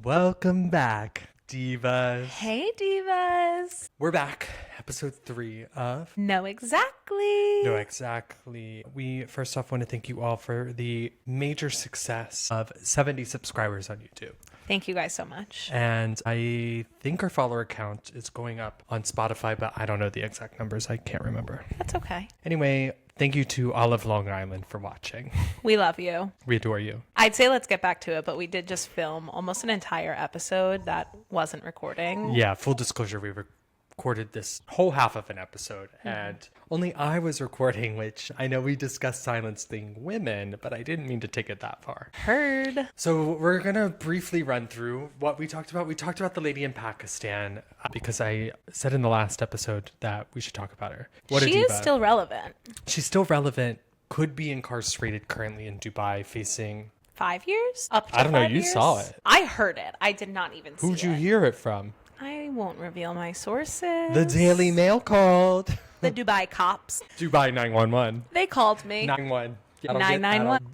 Welcome back, divas. Hey, divas. We're back. Episode 3 of No, exactly. No, Exactly. We first off want to thank you all for the major success of 70 subscribers on YouTube. Thank you guys so much. And I think our follower count is going up on Spotify, but I don't know the exact numbers. I can't remember. That's okay. Anyway, thank you to all of Long Island for watching. We love you. We adore you. I'd say let's get back to it, but we did just film almost an entire episode that wasn't recording. Yeah, full disclosure, we recorded this whole half of an episode and only I was recording, which I know we discussed silencing women, but I didn't mean to take it that far. Heard. So we're going to briefly run through what we talked about. We talked about the lady in Pakistan because I said in the last episode that we should talk about her. What She is still relevant. She's still relevant, could be incarcerated currently in Dubai facing... 5 years? Up to I don't know, 5 you years? saw it. I heard it. I did not even see it. Who'd you hear it from? I won't reveal my sources. The Daily Mail called. The Dubai cops. Dubai 911. They called me. 911. 991.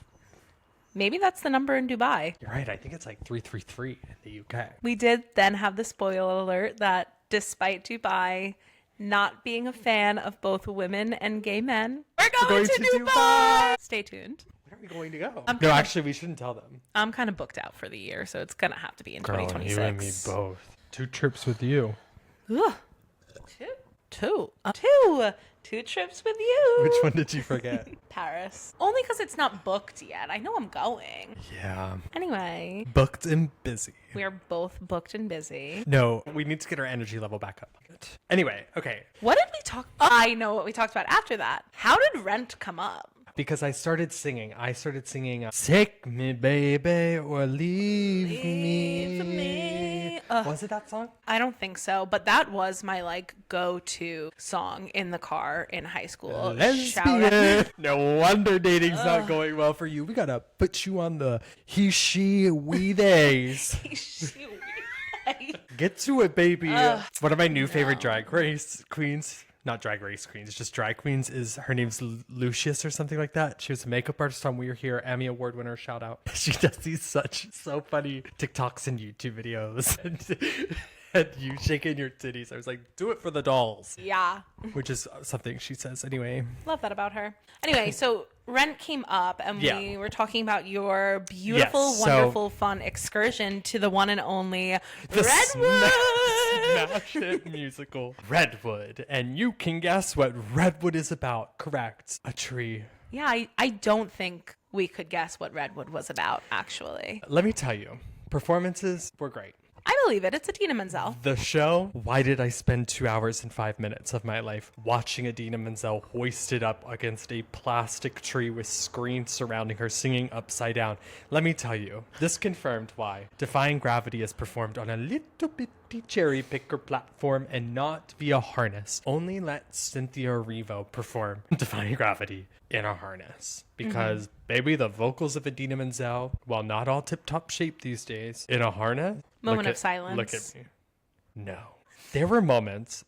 Maybe that's the number in Dubai. You're right. I think it's like 333 in the UK. We did then have the spoiler alert that despite Dubai not being a fan of both women and gay men, we're going to Dubai. Stay tuned. Where are we going to go? I'm No, kinda- actually, we shouldn't tell them. I'm kind of booked out for the year, so it's going to have to be in Girl, 2026. you and me both. 2 trips with you. Ugh. Two trips with you. Which one did you forget? Paris. Only because it's not booked yet. I know I'm going. Yeah. Anyway, Booked and busy. we are both booked and busy. No, we need to get our energy level back up. Anyway, okay. What did we talk? I know what we talked about after that. How did Rent come up? Because I started singing. Take me, baby, or leave me. Was it that song? I don't think so, but that was my like go-to song in the car in high school. Shout out. Lesbian. No wonder dating's not going well for you. We gotta put you on the he, she, we, theys. Get to it, baby. One of my new favorite drag race queens. Not drag race queens, just drag queens. Is her name's Lucius or something like that. She was a makeup artist on We're Here, Emmy Award winner. Shout out. She does these so funny TikToks and YouTube videos, and you shaking your titties. I was like, do it for the dolls. Yeah. Which is something she says anyway. Love that about her. Anyway, so Rent came up and Yeah. we were talking about your beautiful, Yes, so- wonderful, fun excursion to the one and only The Redwood. Smash hit musical Redwood. And you can guess what Redwood is about. Correct. A tree. Yeah, I don't think we could guess what Redwood was about, actually. Let me tell you, performances were great. I believe it. It's Idina Menzel. The show, why did I spend 2 hours and 5 minutes of my life watching Idina Menzel hoisted up against a plastic tree with screens surrounding her singing upside down? Let me tell you, this confirmed why Defying Gravity is performed on a little bitty cherry picker platform and not via harness. Only let Cynthia Erivo perform Defying Gravity in a harness. Because, baby, the vocals of Idina Menzel, while not all tip-top shape these days, in a harness... Moment of silence. Look at me. No. There were moments.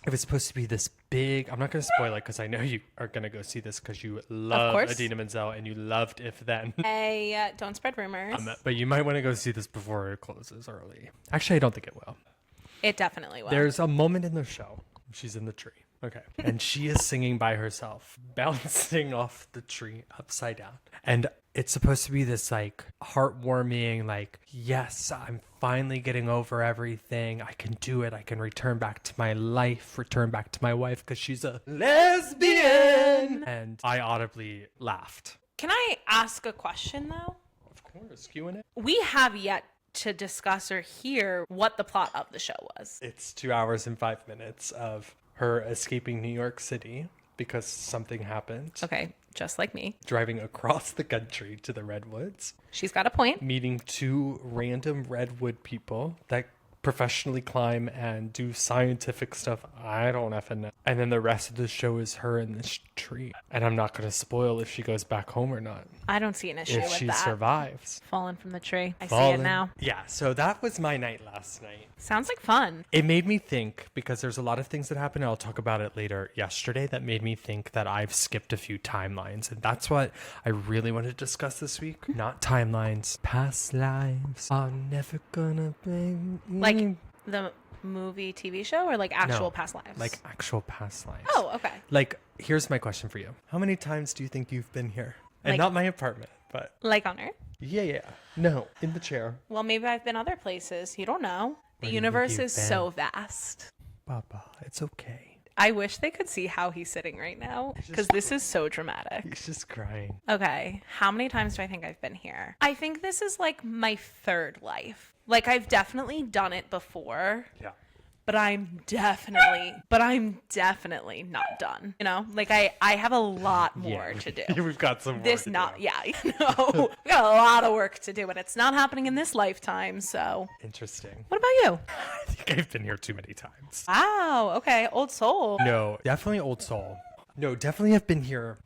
It was supposed to be this big... I'm not going to spoil it because I know you are going to go see this because you love Idina Menzel and you loved If Then. Hey, don't spread rumors. But you might want to go see this before it closes early. Actually, I don't think it will. It definitely will. There's a moment in the show. She's in the tree. Okay. And she is singing by herself, bouncing off the tree upside down. And it's supposed to be this like heartwarming, like, yes, I'm finally getting over everything. I can do it. I can return back to my life, return back to my wife because she's a lesbian. And I audibly laughed. Can I ask a question, though? Of course, Q&A. We have yet to discuss or hear what the plot of the show was. It's 2 hours and 5 minutes of her escaping New York City because something happened. Okay, just like me. Driving across the country to the Redwoods. She's got a point. Meeting 2 random Redwood people that professionally climb and do scientific stuff. I don't effing know. And then the rest of the show is her in this tree. And I'm not going to spoil if she goes back home or not. I don't see an issue If with she that. survives. Fallen from the tree. I see Fallen. it now. Yeah, so that was my night last night. Sounds like fun. It made me think, because there's a lot of things that happened, and I'll talk about it later, yesterday, that made me think that I've skipped a few timelines. And that's what I really want to discuss this week. Not timelines. Past lives are never gonna bring me. Like the movie, TV show, or like actual No, past lives? like actual past lives. Oh, okay. Like, here's my question for you. How many times do you think you've been here? And Like- not my apartment, but Like on Earth? yeah. No, in the chair. Well, maybe I've been other places. You don't know. The Where do you think universe you've is been? so vast. Baba, it's okay. I wish they could see how he's sitting right now because this is so dramatic. He's just crying. Okay, how many times do I think I've been here? I think this is like my third life. Like I've definitely done it before, Yeah. but I'm definitely not done. You know, like I have a lot more to do. We've got some more This to not do. yeah, we got a lot of work to do, and it's not happening in this lifetime. So, Interesting. what about you? I think I've been here too many times. Wow. Okay, old soul. No, definitely old soul. No, definitely have been here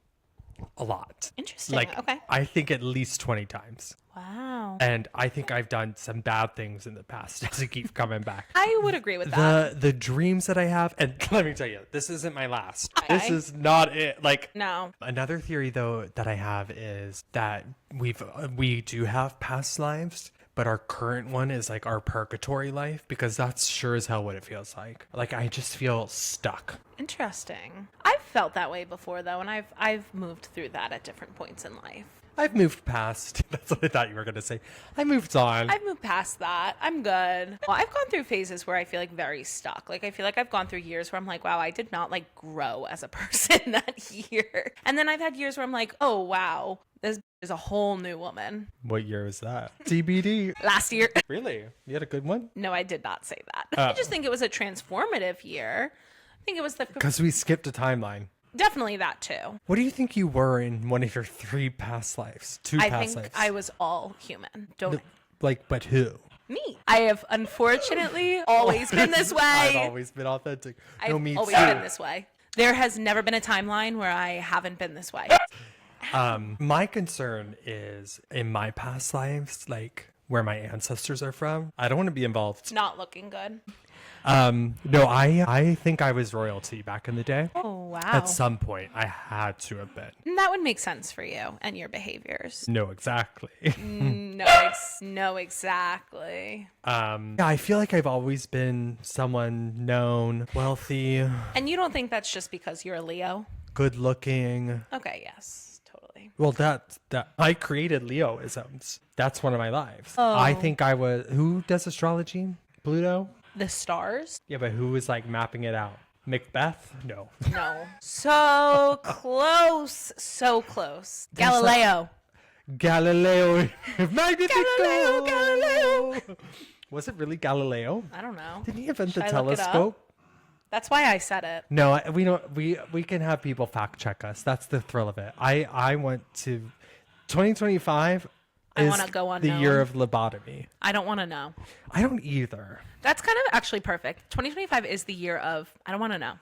a lot. Interesting. Like, Okay. I think at least 20 times. Wow. And I think I've done some bad things in the past to keep coming back. I would agree with that. The dreams that I have, and let me tell you, this isn't my last. This Okay. is not it. Like, No. another theory though that I have is that we do have past lives, but our current one is like our purgatory life, because that's sure as hell what it feels like. Like, I just feel stuck. Interesting. I've felt that way before though, and I've moved through that at different points in life. I've moved past. That's what I thought you were going to say. I moved on. I've moved past that. I'm good. Well, I've gone through phases where I feel like very stuck. Like I feel like I've gone through years where I'm like, wow, I did not like grow as a person that year. And then I've had years where I'm like, oh wow, this is a whole new woman. What year was that? TBD. Last year. Really? You had a good one? No, I did not say that. Oh. I just think it was a transformative year. I think it was Because we skipped a timeline. definitely that too. What do you think you were in one of your 3 past lives? 2 I past think lives? I was all human. Don't Like, but who? me. I have unfortunately always been this way. I've always been authentic. No, I've me always too. been this way. There has never been a timeline where I haven't been this way. My concern is in my past lives, like where my ancestors are from. I don't want to be involved. It's not looking good. No, I think I was royalty back in the day. Oh, wow. At some point, I had to have been. That would make sense for you and your behaviors. No, exactly. No, exactly. Yeah, I feel like I've always been someone known, wealthy, And you don't think that's just because you're a Leo? good looking. Okay, yes, totally. Well, that I created Leoisms. That's one of my lives. Oh. I think I was. Who does astrology? Pluto? The stars? Yeah, but who was like mapping it out? Macbeth? No. No. So close. So close. There's Galileo. Galileo. Magnifico. Galileo. Was it really Galileo? I don't know. Did he invent the Should I look it up? telescope? That's why I said it. No, we don't. We can have people fact check us. That's the thrill of it. I want to. 2025 I is wanna go the year unknown. of lobotomy. I don't want to know. I don't either. That's kind of actually perfect. 2025 is the year of I don't want to know.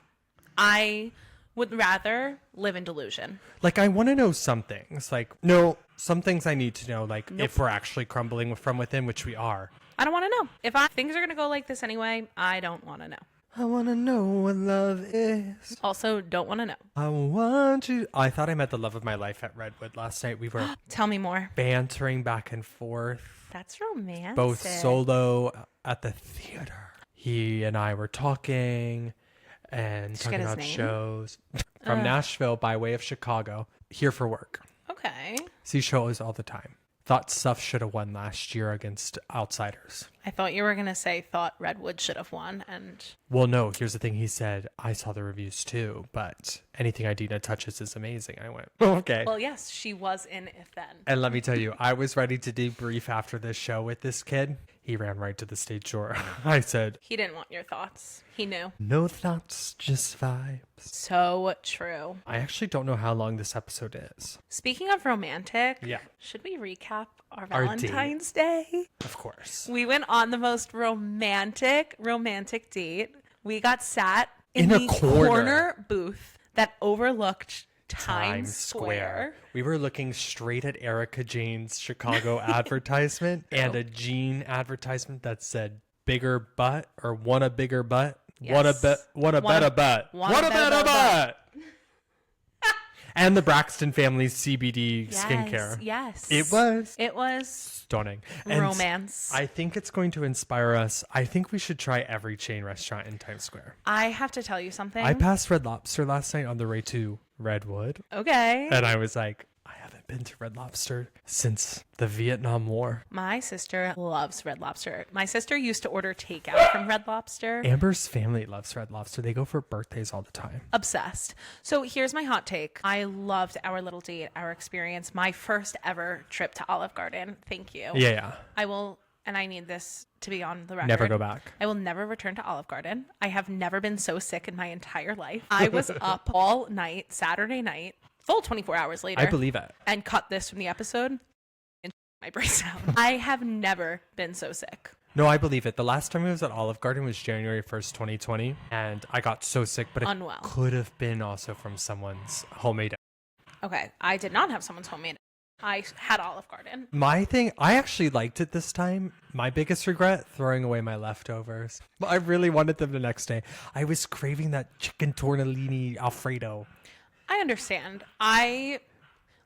I would rather live in delusion. Like, I want to know some things. Like, no, some things I need to know. Like, if we're actually crumbling from within, which we are. I don't want to know. If things are going to go like this anyway, I don't want to know. I want to know what love is. Also, don't want to know. I want you. I thought I met the love of my life at Redwood last night. We were Tell me more. bantering back and forth, That's romantic. both solo at the theater. He and I were talking and you talking get his about name? shows from Nashville by way of Chicago, here for work. Okay. See shows all the time. Thought Stuff should have won last year against Outsiders. I thought you were going to say thought Redwood should have won. And Well, no, here's the thing. He said, I saw the reviews too, but anything Idina touches is amazing. I went, okay. well, yes, she was in If Then. And let me tell you, I was ready to debrief after this show with this kid. He ran right to the stage door. I said, He didn't want your thoughts. He knew. no thoughts, just vibes. So true. I actually don't know how long this episode is. Speaking of romantic, Yeah. should we recap our Our Valentine's Day? Of course. We went on the most romantic date. We got sat In in a the corner. booth that overlooked Times Square. We were looking straight at Erica Jane's Chicago advertisement and a jean advertisement that said bigger butt or want a bigger butt. What a better butt. What a better butt. And the Braxton family CBD skincare. Yes. It was stunning. stunning. And Romance. I think it's going to inspire us. I think we should try every chain restaurant in Times Square. I have to tell you something. I passed Red Lobster last night on the way to Redwood. Okay. And I was like, I haven't been to Red Lobster since the Vietnam War. My sister loves Red Lobster. My sister used to order takeout from Red Lobster. Amber's family loves Red Lobster. They go for birthdays all the time. Obsessed. So here's my hot take. I loved our little date, our experience, my first ever trip to Olive Garden. Thank you. Yeah. I will, and I need this to be on the record. Never go back. I will never return to Olive Garden. I have never been so sick in my entire life. I was up all night, Saturday night, full 24 hours later. I believe it. And cut this from the episode and my brace out. I have never been so sick. No, I believe it. The last time I was at Olive Garden was January 1st, 2020. And I got so sick, but it Unwell. could have been also from someone's homemade. Okay. I did not have someone's homemade. I had Olive Garden. My thing, I actually liked it this time. My biggest regret, throwing away my leftovers. I really wanted them the next day. I was craving that chicken tortellini Alfredo. I understand. I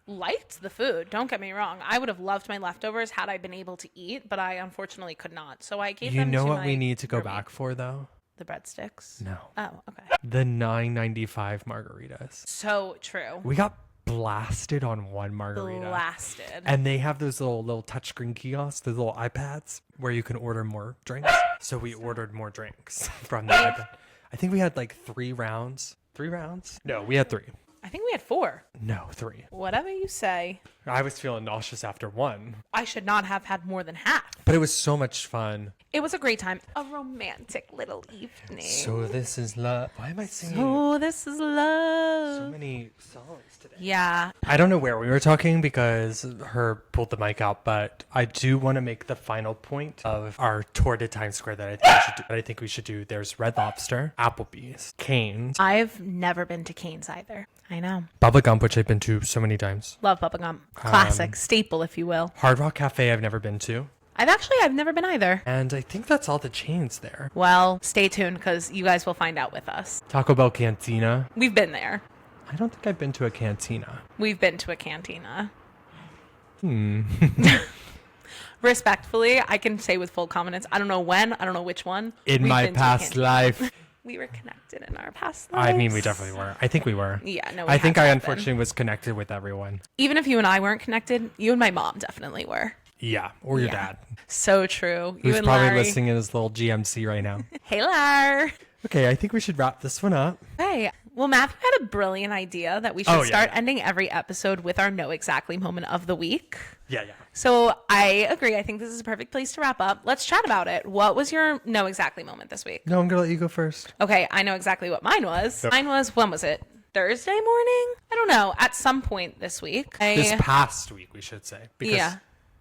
liked the food. Don't get me wrong. I would have loved my leftovers had I been able to eat, but I unfortunately could not. So I gave You them to know what my we need to go roommate. back for, though? The breadsticks? No. Oh, okay. The $9.95 margaritas. So true. We got blasted on one margarita. Blasted. And they have those little touchscreen kiosks, those little iPads where you can order more drinks. So we ordered more drinks from the iPad. I think we had like 3 rounds. 3 rounds? No, we had 3. I think we had 4. No, 3. Whatever you say. I was feeling nauseous after 1. I should not have had more than half. But it was so much fun. It was a great time. A romantic little evening. So this is love. Why am I singing Oh, this is love. so many songs today? Yeah. I don't know where we were talking because her pulled the mic out, but I do want to make the final point of our tour to Times Square that I think we should do. There's Red Lobster, Applebee's, Cane's, I've never been to Cane's either. I know. Bubba Gump, which I've been to so many times. Love bubblegum. Classic. Staple, if you will. Hard Rock Cafe, I've never been to. I've never been either. And I think that's all the chains there. Well, stay tuned because you guys will find out with us. Taco Bell Cantina. We've been there. I don't think I've been to a cantina. We've been to a cantina. Respectfully, I can say with full confidence, I don't know when, I don't know which one. In We've my been to a past cantina. life. We were connected in our past lives. I mean, we definitely were. I think we were. Yeah, no, I think I had to have unfortunately was connected with everyone. been. Even if you and I weren't connected, you and my mom definitely were. Yeah, or your Yeah. dad. So true. You Who's and probably Larry. listening in his little GMC right now. Hey, Lar. Okay, I think we should wrap this one up. Hey, well, Matthew had a brilliant idea that we should Oh, yeah, start yeah. ending every episode with our Know Exactly moment of the week. Yeah. So I agree. I think this is a perfect place to wrap up. Let's chat about it. What was your Know Exactly moment this week? No, I'm going to let you go first. Okay, I know exactly what mine was. Mine was, when was it? Thursday morning? I don't know. At some point this week. This past week, we should say. Because,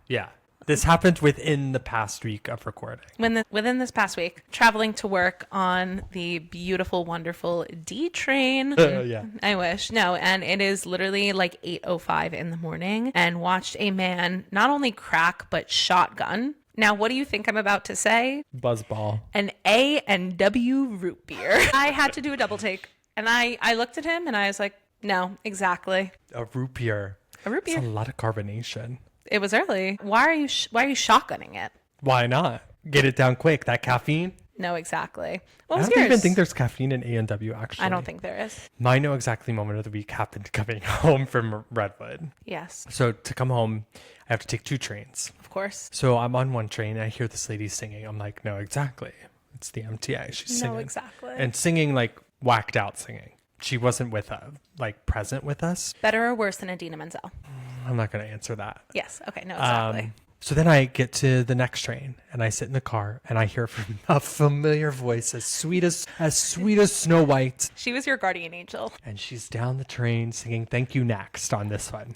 yeah. This happened within the past week of recording. Within this past week, traveling to work on the beautiful, wonderful D train. Yeah. I wish. No, and it is literally like 8:05 in the morning, and watched a man not only crack but shotgun. Now, what do you think I'm about to say? Buzzball. An A&W root beer. I had to do a double take, and I looked at him and I was like, no, exactly. A root beer. A root It's beer. a lot of carbonation. It was early. Why are you shotgunning it? Why not? Get it down quick. That caffeine. No, exactly. What I was don't yours? even think there's caffeine in A&W, actually. I don't think there is. My Know Exactly moment of the week happened coming home from Redwood. Yes, So to come home, I have to take 2 trains. of course. So I'm on one train and I hear this lady singing. I'm like, no, exactly. It's the MTA. She's singing. No, exactly. And singing like whacked out singing. She wasn't with present with us. Better or worse than Idina Menzel? I'm not going to answer that. Yes. Okay. No, exactly. So then I get to the next train and I sit in the car and I hear from a familiar voice as sweet as Snow White. She was your guardian angel. And she's down the train singing Thank You Next on this one.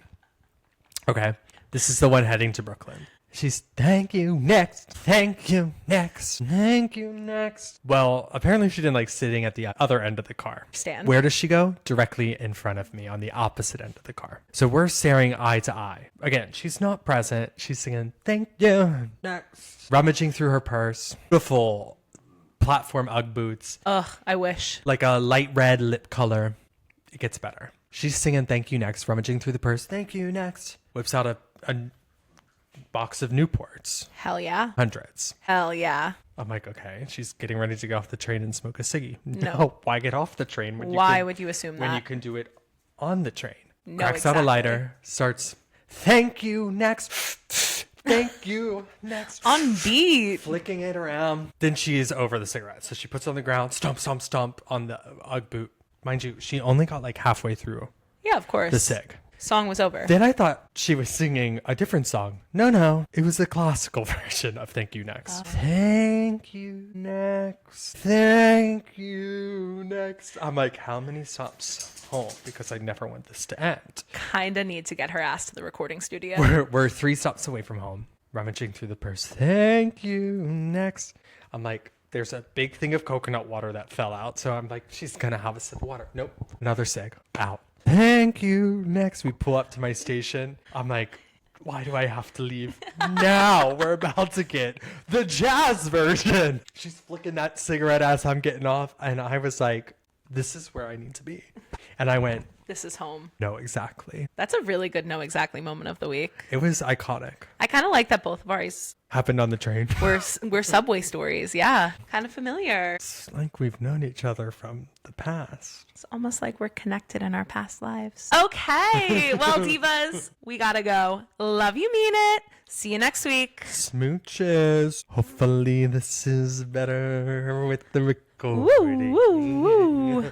Okay. This is the one heading to Brooklyn. She's thank you next, thank you next, thank you next. Well, apparently she didn't like sitting at the other end of the car. Stand. Where does she go? Directly in front of me on the opposite end of the car. So we're staring eye to eye. Again, she's not present. She's singing thank you next. Rummaging through her purse. Beautiful platform Ugg boots. Ugh, I wish. Like a light red lip color. It gets better. She's singing thank you next, rummaging through the purse. Thank you next. Whips out a box of Newports. Hell yeah. Hundreds. Hell yeah. I'm like, okay. She's getting ready to get off the train and smoke a ciggy. No. Why get off the train when Why would you assume when that? you can do it on the train? No, Cracks out a exactly. lighter, starts thank you next. Thank you next. On beat. Flicking it around. Then she is over the cigarette. So she puts it on the ground, stomp, stomp, stomp on the Ugg boot. Mind you, she only got like halfway through Yeah, of course. the cig. Song was over. Then I thought she was singing a different song. No. It was the classical version of Thank You Next. Thank you next. Thank you next. I'm like, how many stops home? Because I never want this to end. Kinda need to get her ass to the recording studio. We're 3 stops away from home. Rummaging through the purse. Thank you next. I'm like, there's a big thing of coconut water that fell out. So I'm like, she's going to have a sip of water. Nope. Another cig. Out. Thank you next. We pull up to my station. I'm like, why do I have to leave now? We're about to get the jazz version. She's flicking that cigarette as I'm getting off. And I was like, this is where I need to be. And I went, This is home. no, exactly. That's a really good no exactly moment of the week. It was iconic. I kind of like that both of ours Happened on the train. were subway stories. Yeah, kind of familiar. It's like we've known each other from the past. It's almost like we're connected in our past lives. Okay, well, divas, we gotta go. Love you, mean it. See you next week. Smooches. Hopefully this is better with the recording. Woo, woo, woo.